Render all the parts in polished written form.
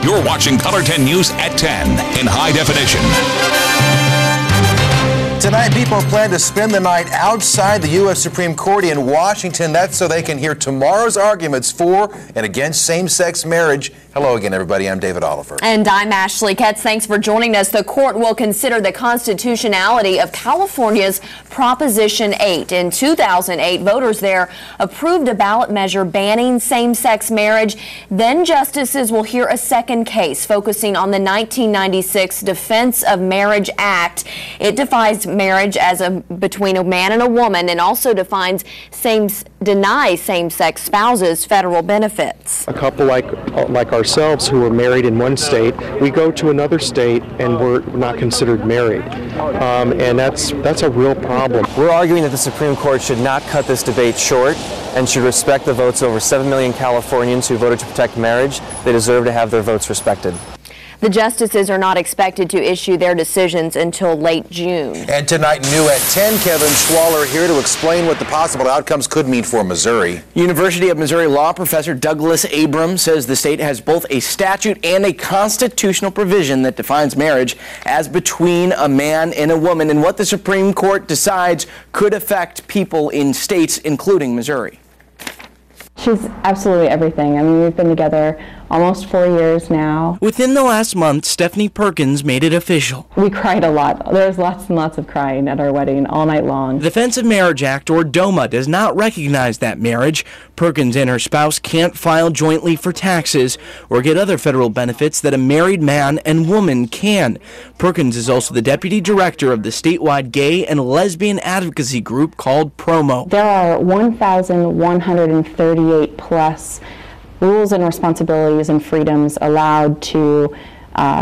You're watching Color 10 News at 10 in high definition. Tonight, people plan to spend the night outside the U.S. Supreme Court in Washington. That's so they can hear tomorrow's arguments for and against same-sex marriage. Hello again, everybody. I'm David Oliver. And I'm Ashley Ketz. Thanks for joining us. The court will consider the constitutionality of California's Proposition 8. In 2008, voters there approved a ballot measure banning same-sex marriage. Then justices will hear a second case focusing on the 1996 Defense of Marriage Act. It defines marriage as between a man and a woman, and also denies same-sex spouses federal benefits. A couple like ourselves who are married in one state, we go to another state and we're not considered married, and that's a real problem. We're arguing that the Supreme Court should not cut this debate short and should respect the votes of over 7 million Californians who voted to protect marriage. They deserve to have their votes respected. The justices are not expected to issue their decisions until late June. And tonight, new at 10, Kevin Schwaller here to explain what the possible outcomes could mean for Missouri. University of Missouri law professor Douglas Abrams says the state has both a statute and a constitutional provision that defines marriage as between a man and a woman, and what the Supreme Court decides could affect people in states, including Missouri. She's absolutely everything. I mean, we've been together almost 4 years now. Within the last month, Stephanie Perkins made it official. We cried a lot. There was lots and lots of crying at our wedding all night long. The Defense of Marriage Act, or DOMA, does not recognize that marriage. Perkins and her spouse can't file jointly for taxes or get other federal benefits that a married man and woman can. Perkins is also the deputy director of the statewide gay and lesbian advocacy group called PROMO. There are 1,138 plus rules and responsibilities and freedoms allowed to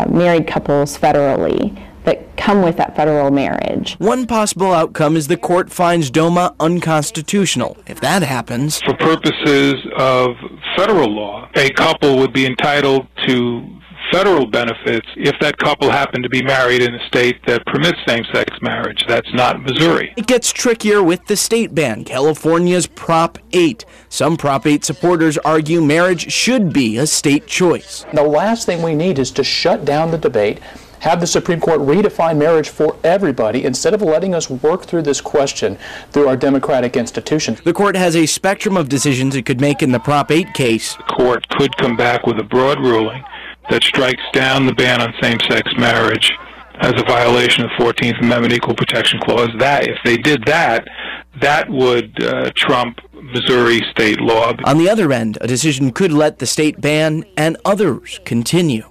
married couples federally that come with that federal marriage. One possible outcome is the court finds DOMA unconstitutional. If that happens, for purposes of federal law, a couple would be entitled to federal benefits if that couple happened to be married in a state that permits same-sex marriage. That's not Missouri. It gets trickier with the state ban, California's Prop 8. Some Prop 8 supporters argue marriage should be a state choice. The last thing we need is to shut down the debate, have the Supreme Court redefine marriage for everybody instead of letting us work through this question through our democratic institutions. The court has a spectrum of decisions it could make in the Prop 8 case. The court could come back with a broad ruling that strikes down the ban on same-sex marriage as a violation of the 14th Amendment Equal Protection Clause. That, if they did that, that would trump Missouri state law. On the other end, a decision could let the state ban and others continue.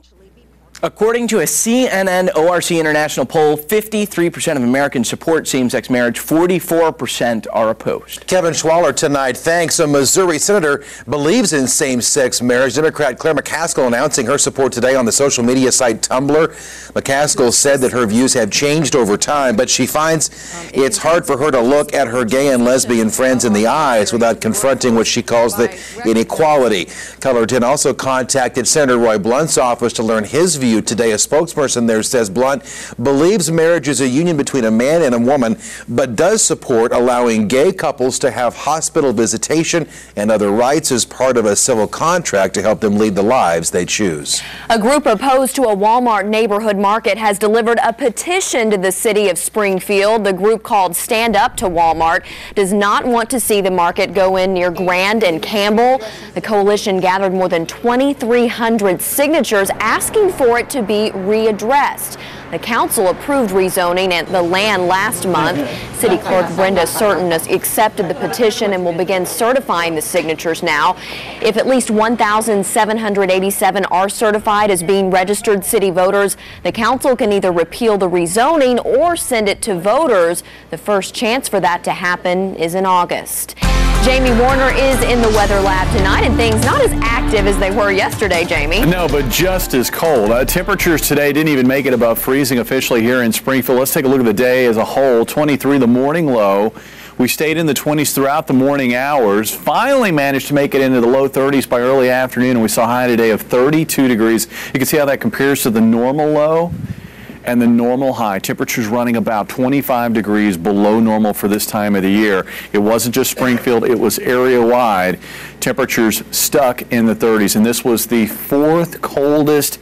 According to a CNN ORC International poll, 53% of Americans support same-sex marriage, 44% are opposed. Kevin Schwaller tonight. Thanks. A Missouri senator believes in same-sex marriage. Democrat Claire McCaskill announcing her support today on the social media site Tumblr. McCaskill said that her views have changed over time, but she finds it's hard for her to look at her gay and lesbian friends in the eyes without confronting what she calls the inequality. Color 10 also contacted Senator Roy Blunt's office to learn his view today. A spokesperson there says Blunt believes marriage is a union between a man and a woman, but does support allowing gay couples to have hospital visitation and other rights as part of a civil contract to help them lead the lives they choose. A group opposed to a Walmart neighborhood market has delivered a petition to the city of Springfield. The group, called Stand Up to Walmart, does not want to see the market go in near Grand and Campbell. The coalition gathered more than 2,300 signatures asking for it to be readdressed. The council approved rezoning at the land last month. City Clerk Brenda Certain accepted the petition and will begin certifying the signatures now. If at least 1,787 are certified as being registered city voters, the council can either repeal the rezoning or send it to voters. The first chance for that to happen is in August. Jamie Warner is in the weather lab tonight, and things not as active as they were yesterday, Jamie. No, but just as cold. Temperatures today didn't even make it above freezing officially here in Springfield. Let's take a look at the day as a whole. 23 the morning low. We stayed in the 20s throughout the morning hours. Finally managed to make it into the low 30s by early afternoon, and we saw a high today of 32 degrees. You can see how that compares to the normal low. and the normal high. Temperatures running about 25 degrees below normal for this time of the year. It wasn't just Springfield, it was area-wide. Temperatures stuck in the 30s, and this was the 4th coldest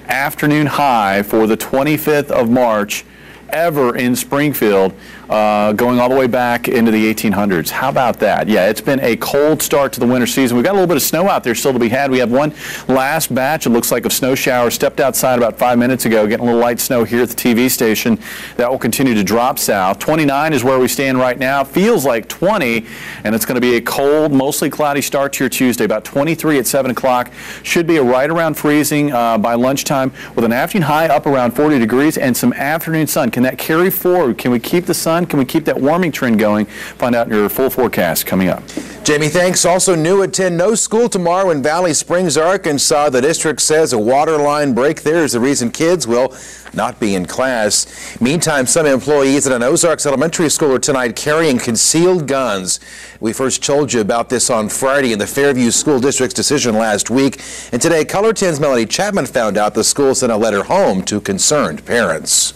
afternoon high for the 25th of March ever in Springfield, going all the way back into the 1800s. How about that? Yeah, it's been a cold start to the winter season. We've got a little bit of snow out there still to be had. We have one last batch, it looks like, of snow showers. Stepped outside about 5 minutes ago, getting a little light snow here at the TV station. That will continue to drop south. 29 is where we stand right now. Feels like 20, and it's going to be a cold, mostly cloudy start to your Tuesday. About 23 at 7 o'clock. Should be a right around freezing by lunchtime, with an afternoon high up around 40 degrees and some afternoon sun. Can that carry forward? Can we keep the sun? Can we keep that warming trend going? Find out in your full forecast coming up. Jamie, thanks. Also new at 10, no school tomorrow in Valley Springs, Arkansas. The district says a water line break there is the reason kids will not be in class. Meantime, some employees at an Ozarks elementary school are tonight carrying concealed guns. We first told you about this on Friday in the Fairview School District's decision last week. And today, Color 10's Melanie Chapman found out the school sent a letter home to concerned parents.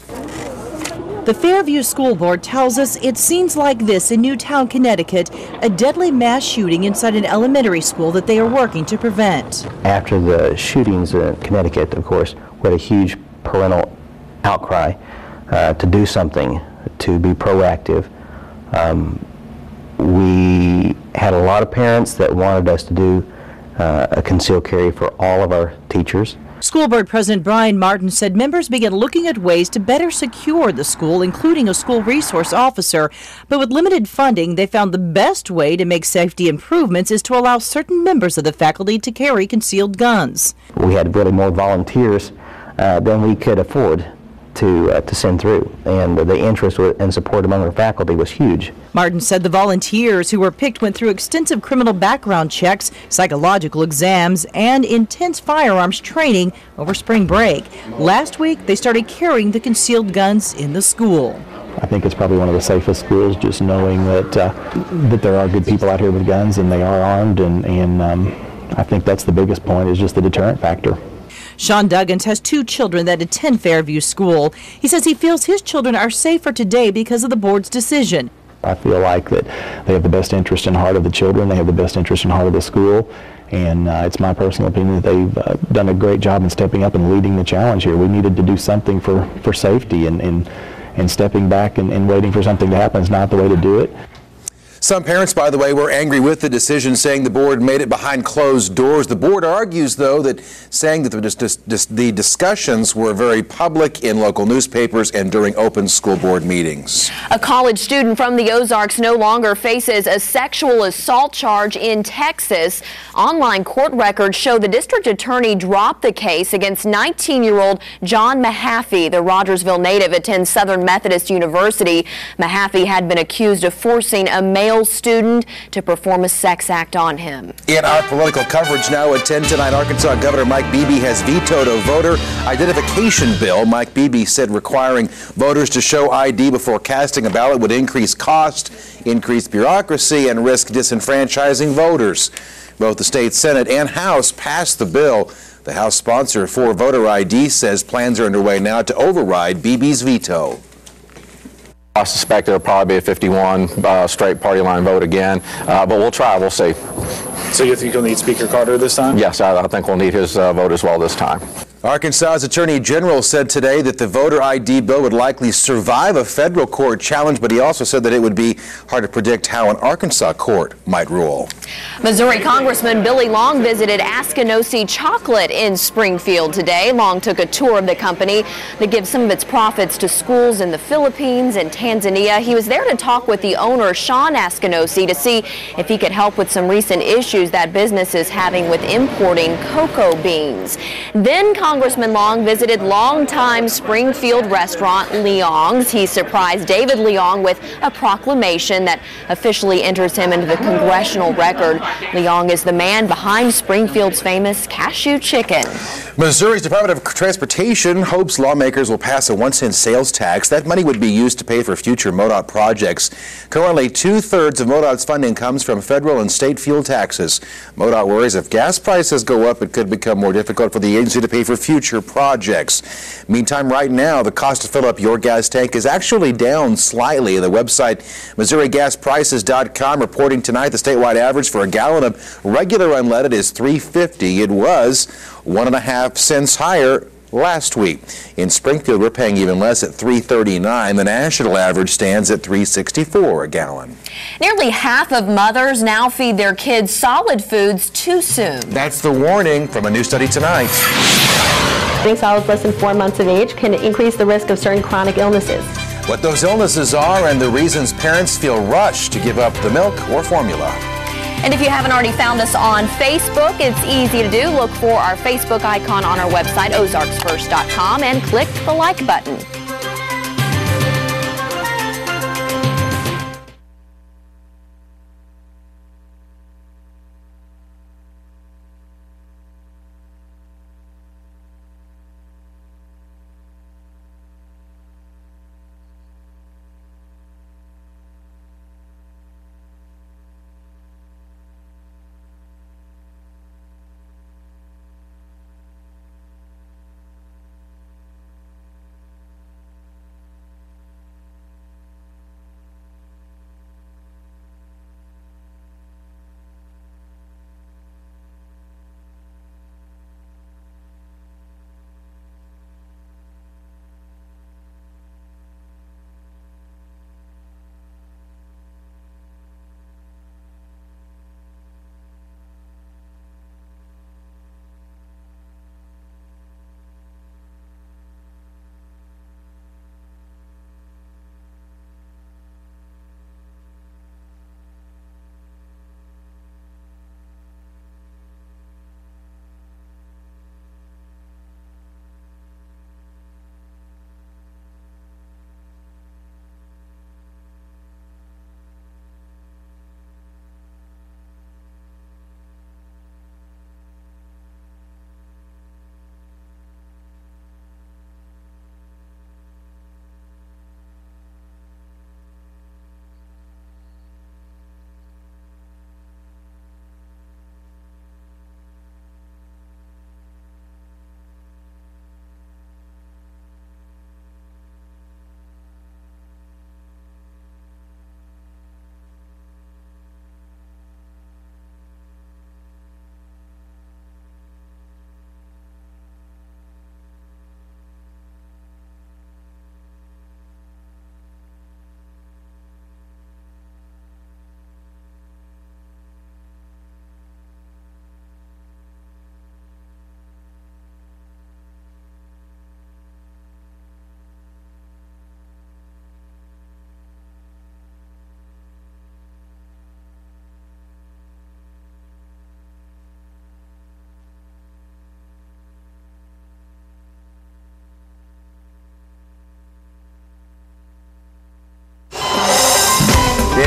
The Fairview School Board tells us it seems like this in Newtown, Connecticut, a deadly mass shooting inside an elementary school that they are working to prevent. After the shootings in Connecticut, of course, we had a huge parental outcry to do something, to be proactive. We had a lot of parents that wanted us to do a concealed carry for all of our teachers. School Board President Brian Martin said members began looking at ways to better secure the school, including a school resource officer. But with limited funding, they found the best way to make safety improvements is to allow certain members of the faculty to carry concealed guns. We had really more volunteers than we could afford to send through, and the interest and support among our faculty was huge. Martin said the volunteers who were picked went through extensive criminal background checks, psychological exams, and intense firearms training over spring break. Last week, they started carrying the concealed guns in the school. I think it's probably one of the safest schools, just knowing that that there are good people out here with guns and they are armed, and I think that's the biggest point, is just the deterrent factor. Sean Duggins has 2 children that attend Fairview School. He says he feels his children are safer today because of the board's decision. I feel like that they have the best interest in heart of the children, they have the best interest in heart of the school, and it's my personal opinion that they've done a great job in stepping up and leading the challenge here. We needed to do something for safety, and stepping back and waiting for something to happen is not the way to do it. Some parents, by the way, were angry with the decision, saying the board made it behind closed doors. The board argues, though, that saying that the discussions were very public in local newspapers and during open school board meetings. A college student from the Ozarks no longer faces a sexual assault charge in Texas. Online court records show the district attorney dropped the case against 19-year-old John Mahaffey. The Rogersville native attends Southern Methodist University. Mahaffey had been accused of forcing a male student to perform a sex act on him. In our political coverage now at 10 tonight, Arkansas Governor Mike Beebe has vetoed a voter identification bill. Mike Beebe said requiring voters to show ID before casting a ballot would increase cost, increase bureaucracy, and risk disenfranchising voters. Both the state Senate and House passed the bill. The House sponsor for voter ID says plans are underway now to override Beebe's veto. I suspect it'll probably be a 51 straight party line vote again, but we'll try, we'll see. So you think you'll need Speaker Carter this time? Yes, I think we'll need his vote as well this time. Arkansas's Attorney General said today that the voter ID bill would likely survive a federal court challenge, but he also said that it would be hard to predict how an Arkansas court might rule. Missouri Congressman Billy Long visited Askinosie Chocolate in Springfield today. Long took a tour of the company that gives some of its profits to schools in the Philippines and Tanzania. He was there to talk with the owner, Sean Askinosie, to see if he could help with some recent issues that business is having with importing cocoa beans. Then Congressman Long visited longtime Springfield restaurant Leong's. He surprised David Leong with a proclamation that officially enters him into the congressional record. Leong is the man behind Springfield's famous cashew chicken. Missouri's Department of Transportation hopes lawmakers will pass a 1-cent sales tax. That money would be used to pay for future MoDOT projects. Currently, 2/3 of MoDOT's funding comes from federal and state fuel taxes. MoDOT worries if gas prices go up, it could become more difficult for the agency to pay for future projects. Meantime, right now, the cost to fill up your gas tank is actually down slightly. The website MissouriGasPrices.com reporting tonight the statewide average for a gallon of regular unleaded is $3.50. It was 1.5 cents higher last week. In Springfield, we're paying even less at $3.39. The national average stands at $3.64 a gallon. Nearly half of mothers now feed their kids solid foods too soon. That's the warning from a new study tonight. Eating solids less than 4 months of age can increase the risk of certain chronic illnesses. What those illnesses are and the reasons parents feel rushed to give up the milk or formula. And if you haven't already found us on Facebook, it's easy to do. Look for our Facebook icon on our website, ozarksfirst.com, and click the like button.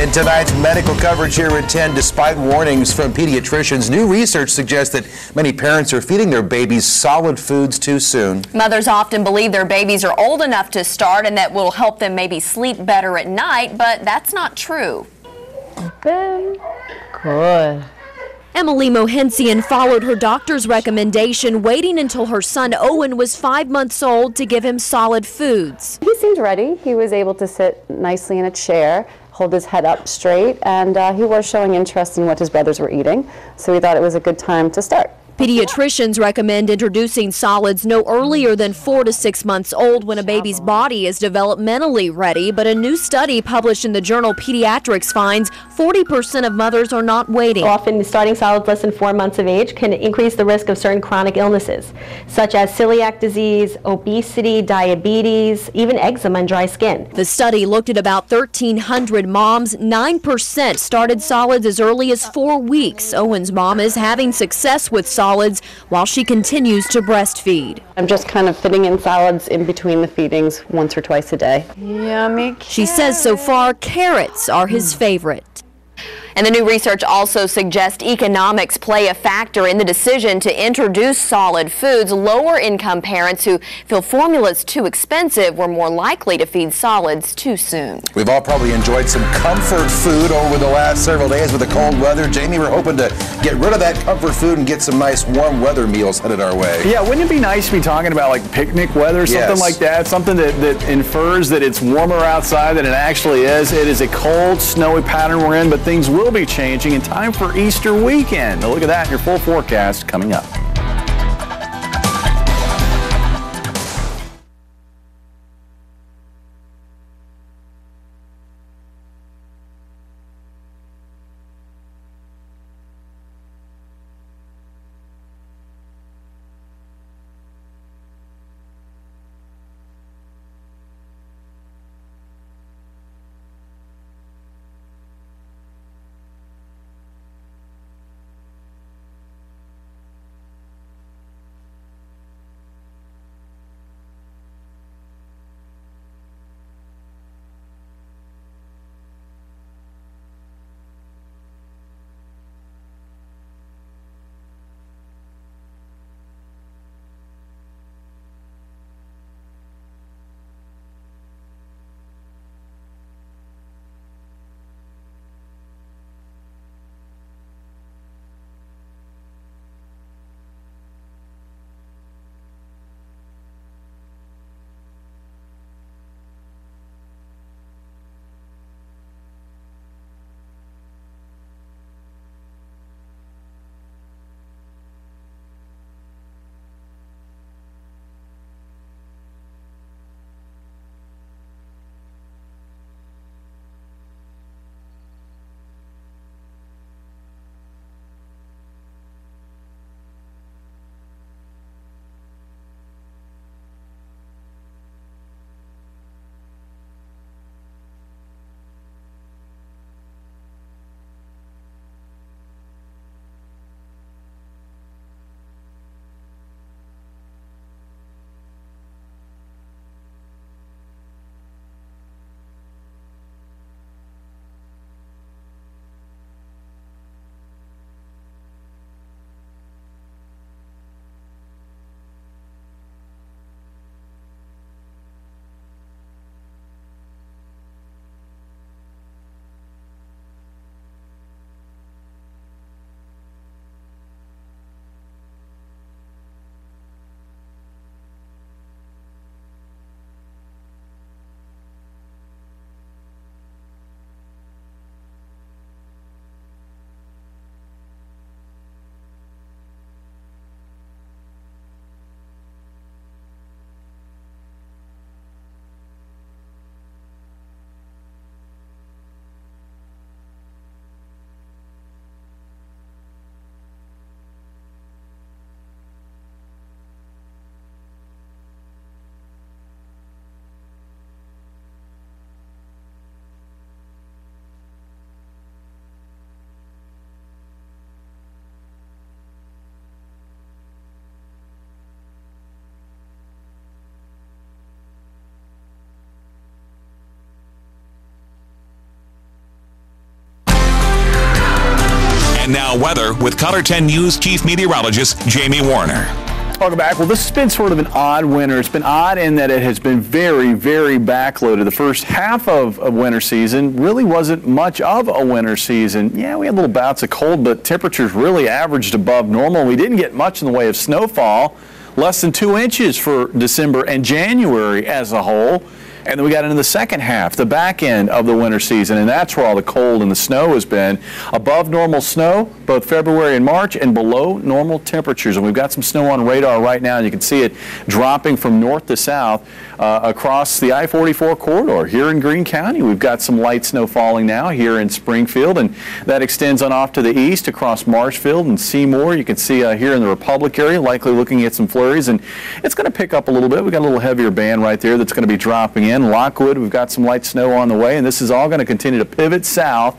In tonight's medical coverage here at 10, despite warnings from pediatricians, new research suggests that many parents are feeding their babies solid foods too soon. Mothers often believe their babies are old enough to start and that will help them maybe sleep better at night, but that's not true. Good. Emily Mohensian followed her doctor's recommendation, waiting until her son Owen was 5 months old to give him solid foods. He seemed ready. He was able to sit nicely in a chair, hold his head up straight, and he was showing interest in what his brothers were eating, so we thought it was a good time to start. Pediatricians recommend introducing solids no earlier than 4 to 6 months old when a baby's body is developmentally ready, but a new study published in the journal Pediatrics finds 40% of mothers are not waiting. Often starting solids less than 4 months of age can increase the risk of certain chronic illnesses, such as celiac disease, obesity, diabetes, even eczema and dry skin. The study looked at about 1,300 moms. 9% started solids as early as 4 weeks. Owen's mom is having success with solids while she continues to breastfeed. I'm just kind of fitting in salads in between the feedings once or twice a day. Yummy. She says so far carrots are his favorite. And the new research also suggests economics play a factor in the decision to introduce solid foods. Lower income parents who feel formula's too expensive were more likely to feed solids too soon. We've all probably enjoyed some comfort food over the last several days with the cold weather. Jamie, we're hoping to get rid of that comfort food and get some nice warm weather meals headed our way. Yeah, wouldn't it be nice to be talking about like picnic weather, something like that, something that infers that it's warmer outside than it actually is. It is a cold, snowy pattern we're in, but things will be changing in time for Easter weekend. Now look at that in your full forecast coming up. And now weather with Color 10 News Chief Meteorologist Jamie Warner. Welcome back. Well, this has been sort of an odd winter. It's been odd in that it has been very, very backloaded. The first half of winter season really wasn't much of a winter season. Yeah, we had little bouts of cold, but temperatures really averaged above normal. We didn't get much in the way of snowfall, less than 2 inches for December and January as a whole. And then we got into the second half, the back end of the winter season, and that's where all the cold and the snow has been. Above normal snow, both February and March, and below normal temperatures. And we've got some snow on radar right now, and you can see it dropping from north to south across the I-44 corridor here in Greene County. We've got some light snow falling now here in Springfield, and that extends on off to the east across Marshfield and Seymour. You can see here in the Republic area, likely looking at some flurries, and it's going to pick up a little bit. We've got a little heavier band right there that's going to be dropping in. Lockwood, we've got some light snow on the way, and this is all going to continue to pivot south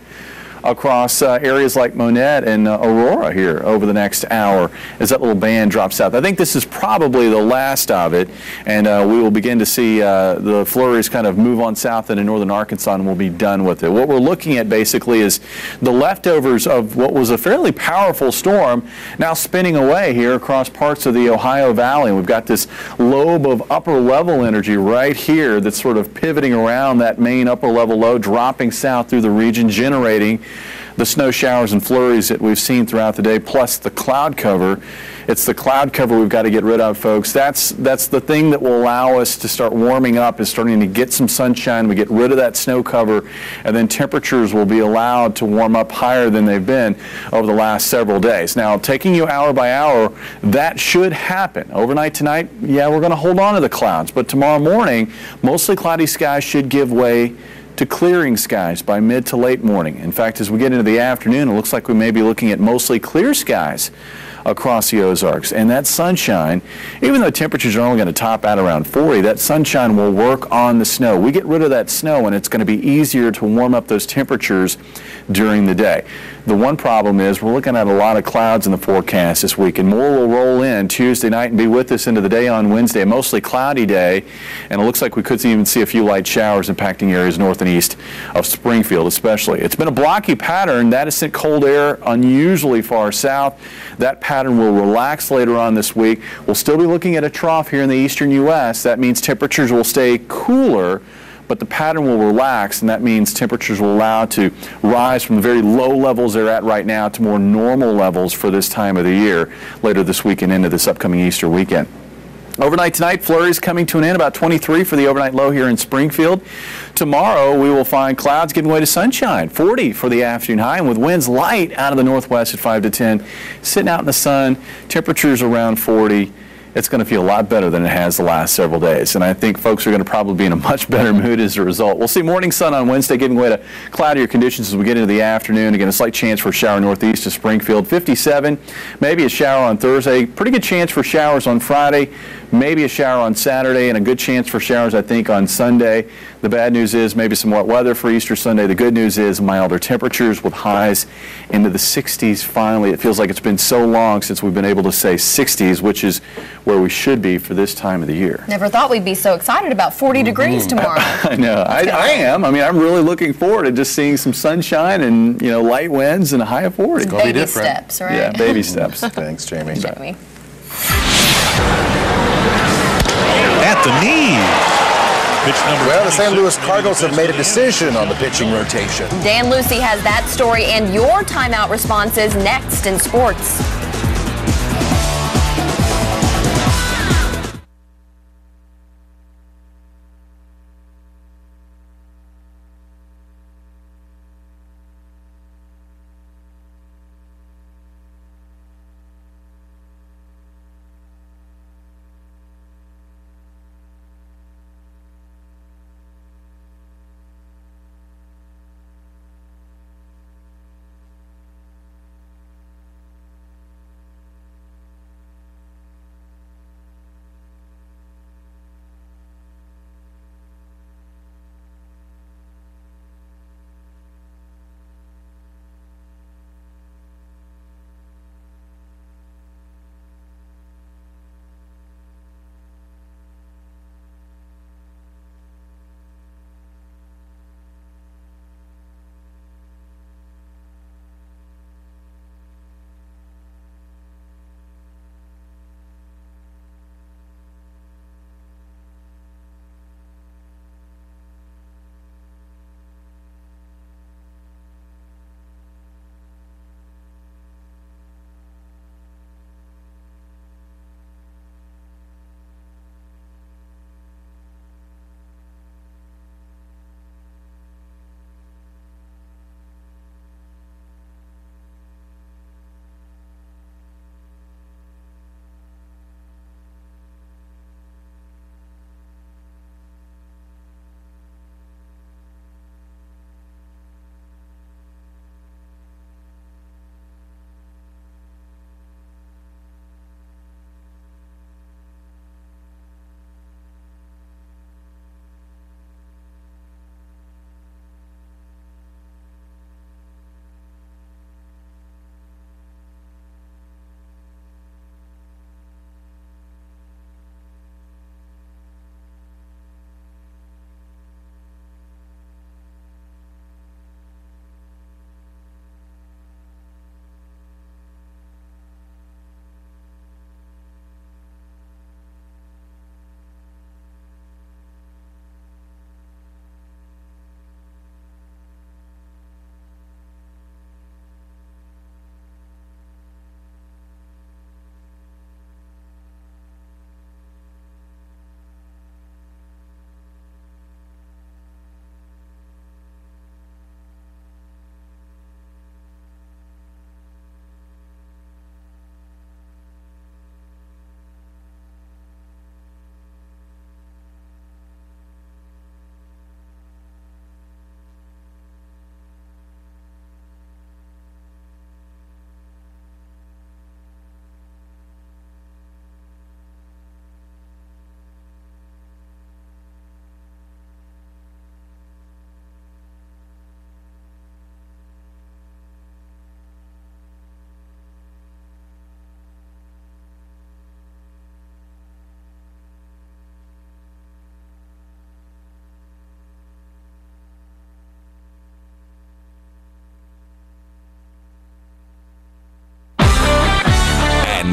across areas like Monette and Aurora here over the next hour as that little band drops south. I think this is probably the last of it, and we will begin to see the flurries kind of move on south into northern Arkansas, and we'll be done with it. What we're looking at basically is the leftovers of what was a fairly powerful storm now spinning away here across parts of the Ohio Valley. And we've got this lobe of upper level energy right here that's sort of pivoting around that main upper level low, dropping south through the region, generating the snow showers and flurries that we've seen throughout the day, plus the cloud cover. It's the cloud cover we've got to get rid of, folks. That's the thing that will allow us to start warming up, is starting to get some sunshine. We get rid of that snow cover, and then temperatures will be allowed to warm up higher than they've been over the last several days. Now, taking you hour by hour, that should happen. Overnight tonight, yeah, we're going to hold on to the clouds, but tomorrow morning, mostly cloudy skies should give way to clearing skies by mid to late morning. In fact, as we get into the afternoon, it looks like we may be looking at mostly clear skies across the Ozarks. And that sunshine, even though temperatures are only going to top out around 40, that sunshine will work on the snow. We get rid of that snow, and it's going to be easier to warm up those temperatures during the day. The one problem is we're looking at a lot of clouds in the forecast this week, and more will roll in Tuesday night and be with us into the day on Wednesday. A mostly cloudy day, and it looks like we could even see a few light showers impacting areas north and east of Springfield especially. It's been a blocky pattern. That has sent cold air unusually far south. That pattern will relax later on this week. We'll still be looking at a trough here in the eastern U.S. That means temperatures will stay cooler, but the pattern will relax, and that means temperatures will allow to rise from the very low levels they're at right now to more normal levels for this time of the year later this week and into this upcoming Easter weekend. Overnight tonight, flurries coming to an end, about 23 for the overnight low here in Springfield. Tomorrow, we will find clouds giving way to sunshine, 40 for the afternoon high, and with winds light out of the northwest at 5 to 10. Sitting out in the sun, temperatures around 40. It's going to feel a lot better than it has the last several days. And I think folks are going to probably be in a much better mood as a result. We'll see morning sun on Wednesday giving way to cloudier conditions as we get into the afternoon. Again, a slight chance for a shower northeast of Springfield. 57, maybe a shower on Thursday. Pretty good chance for showers on Friday. Maybe a shower on Saturday, and a good chance for showers, I think, on Sunday. The bad news is maybe some wet weather for Easter Sunday. The good news is milder temperatures with highs into the 60s finally. It feels like it's been so long since we've been able to say 60s, which is where we should be for this time of the year. Never thought we'd be so excited about 40 degrees tomorrow. I know. I am. I mean, I'm really looking forward to just seeing some sunshine and, you know, light winds and a high of 40. Baby steps, right? Yeah, baby steps. Thanks, Jamie. Jamie. At the knee. Pitch number well, the St. Louis Cardinals have made a decision on the pitching rotation. Dan Lucy has that story and your timeout responses next in sports.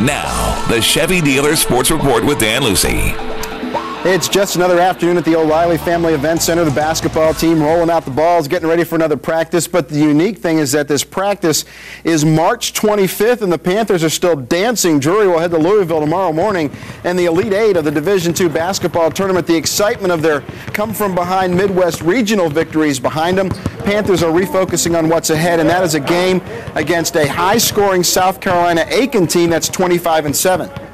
And now, the Chevy Dealer Sports Report with Dan Lucy. It's just another afternoon at the O'Reilly Family Event Center. The basketball team rolling out the balls, getting ready for another practice. But the unique thing is that this practice is March 25th, and the Panthers are still dancing. Drury will head to Louisville tomorrow morning, and the Elite Eight of the Division II basketball tournament, the excitement of their come-from-behind Midwest regional victories behind them. Panthers are refocusing on what's ahead, and that is a game against a high-scoring South Carolina Aiken team that's 25-7.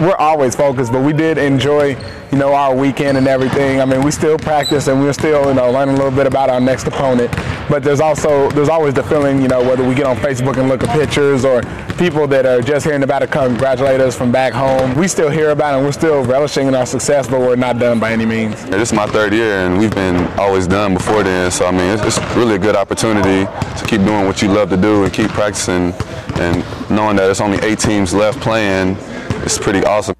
We're always focused, but we did enjoy, our weekend and everything. I mean, we still practice and we're still, learning a little bit about our next opponent. But there's always the feeling, whether we get on Facebook and look at pictures or people that are just hearing about it congratulate us from back home. We still hear about it and we're still relishing in our success, but we're not done by any means. Yeah, this is my third year and we've been always done before then. So, I mean, it's really a good opportunity to keep doing what you love to do and keep practicing, and knowing that it's only 8 teams left playing. It's pretty awesome.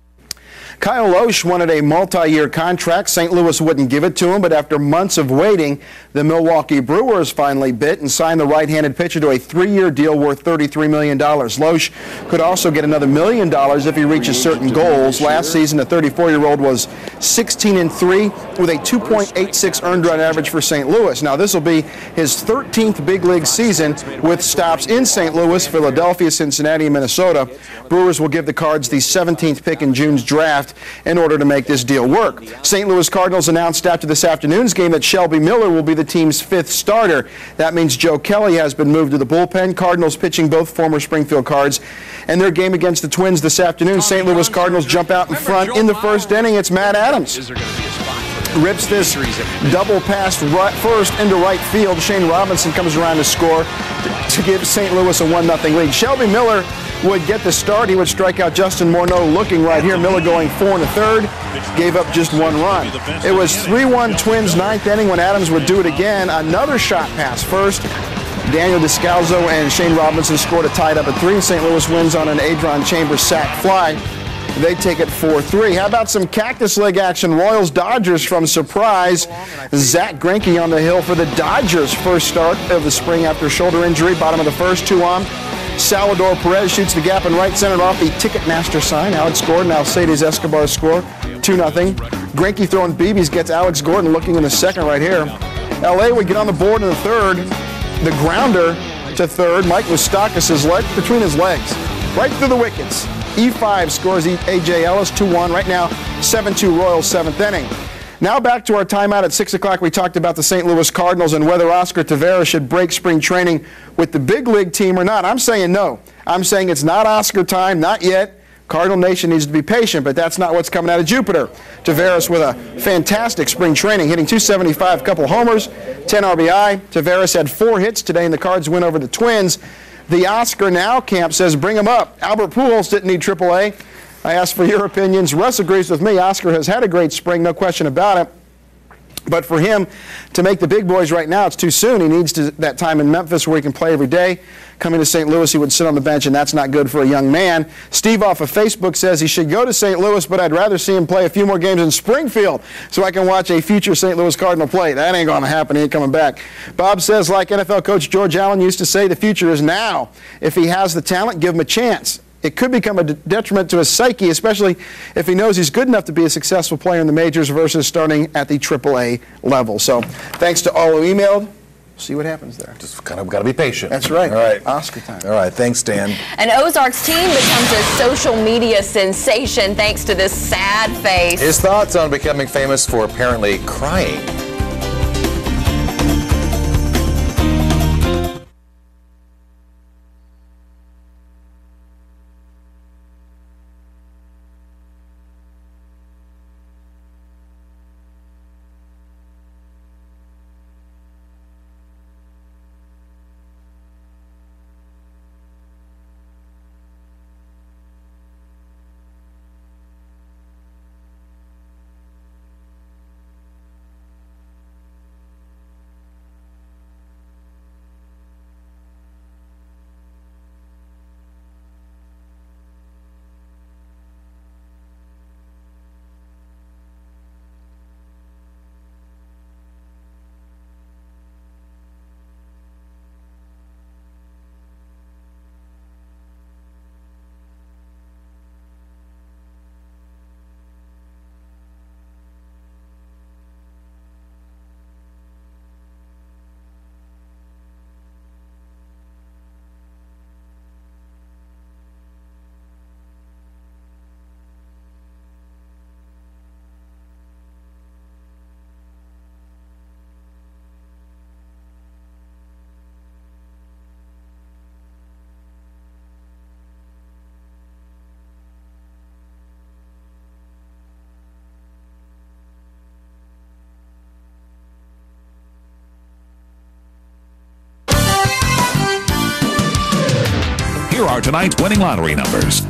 Kyle Loesch wanted a multi-year contract. St. Louis wouldn't give it to him, but after months of waiting, the Milwaukee Brewers finally bit and signed the right-handed pitcher to a 3-year deal worth $33 million. Loesch could also get another $1 million if he reaches certain goals. Last season, the 34-year-old was 16-3 with a 2.86 earned run average for St. Louis. Now, this will be his 13th big league season with stops in St. Louis, Philadelphia, Cincinnati, and Minnesota. Brewers will give the Cards the 17th pick in June's draft in order to make this deal work. St. Louis Cardinals announced after this afternoon's game that Shelby Miller will be the team's 5th starter. That means Joe Kelly has been moved to the bullpen. Cardinals pitching both former Springfield Cards. And their game against the Twins this afternoon, St. Louis Cardinals jump out in front in the first inning. It's Matt Adams. Rips this double pass first into right field. Shane Robinson comes around to score to give St. Louis a 1-0 lead. Shelby Miller would get the start. He would strike out Justin Morneau looking right here. Miller going 4 1/3, gave up just 1 run. It was 3-1 Twins 9th inning when Adams would do it again. Another shot pass first. Daniel Descalzo and Shane Robinson scored a tied up at 3. St. Louis wins on an Adron Chambers sac fly. They take it 4-3. How about some Cactus League action? Royals-Dodgers from surprise. Zach Greinke on the hill for the Dodgers' first start of the spring after shoulder injury. Bottom of the first, 2 on. Salvador Perez shoots the gap in right center off the Ticketmaster sign. Alex Gordon, Alcides Escobar score, 2-0. Greinke throwing BBs gets Alex Gordon looking in the second right here. LA would get on the board in the third. The grounder to third. Mike Moustakas' leg between his legs, right through the wickets. E5 scores A.J. Ellis, 2-1. Right now, 7-2 Royals, 7th inning. Now back to our timeout at 6 o'clock. We talked about the St. Louis Cardinals and whether Oscar Taveras should break spring training with the big league team or not. I'm saying no. I'm saying it's not Oscar time, not yet. Cardinal Nation needs to be patient, but that's not what's coming out of Jupiter. Taveras with a fantastic spring training, hitting .275, couple homers, 10 RBI. Taveras had 4 hits today in the Cards win over the Twins. The Oscar Now camp says bring him up. Albert Pujols didn't need AAA. I asked for your opinions. Russ agrees with me. Oscar has had a great spring, no question about it. But for him to make the big boys right now, it's too soon. He needs that time in Memphis where he can play every day. Coming to St. Louis, he would sit on the bench, and that's not good for a young man. Steve off of Facebook says he should go to St. Louis, but I'd rather see him play a few more games in Springfield so I can watch a future St. Louis Cardinal play. That ain't going to happen. He ain't coming back. Bob says, like NFL coach George Allen used to say, the future is now. If he has the talent, give him a chance. It could become a detriment to his psyche, especially if he knows he's good enough to be a successful player in the majors versus starting at the AAA level. So thanks to all who emailed. See what happens there. Just kind of got to be patient. That's right. All right. Oscar time. All right. Thanks, Dan. An Ozarks teen becomes a social media sensation thanks to this sad face. His thoughts on becoming famous for apparently crying. Here are tonight's winning lottery numbers.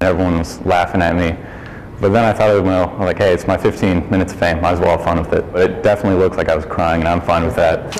Everyone was laughing at me, but then I thought, well, like, hey, it's my 15 minutes of fame, might as well have fun with it. But it definitely looked like I was crying, and I'm fine with that.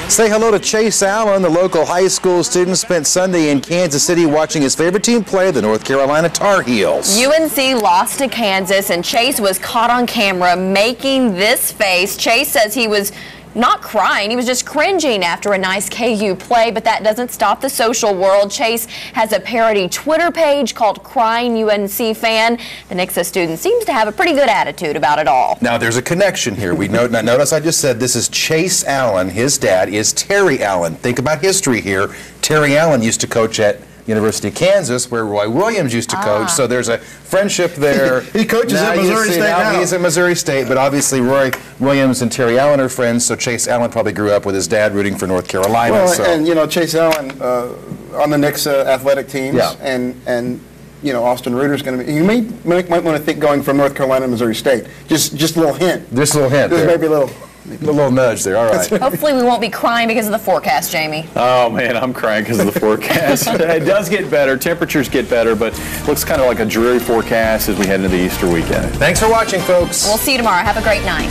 Say hello to Chase Allen, the local high school student, spent Sunday in Kansas City watching his favorite team play, the North Carolina Tar Heels. UNC lost to Kansas, and Chase was caught on camera making this face. Chase says he was not crying, he was just cringing after a nice KU play, but that doesn't stop the social world. Chase has a parody Twitter page called Crying UNC Fan. The Nixa student seems to have a pretty good attitude about it all. Now there's a connection here. We notice I just said this is Chase Allen. His dad is Terry Allen. Think about history here. Terry Allen used to coach at University of Kansas, where Roy Williams used to coach. So there's a friendship there. He coaches at Missouri State now. He's at Missouri State, but obviously Roy Williams and Terry Allen are friends, so Chase Allen probably grew up with his dad rooting for North Carolina. Well, and, you know, Chase Allen on the Nixa athletic teams, and you know, Austin Reuter's going to be, you might want to think going from North Carolina to Missouri State. Just a little hint. Just a little hint. Just maybe a little nudge there, all right. Hopefully we won't be crying because of the forecast, Jamie. Oh man, I'm crying because of the forecast. It does get better, temperatures get better, but looks kind of like a dreary forecast as we head into the Easter weekend. Thanks for watching, folks. We'll see you tomorrow. Have a great night.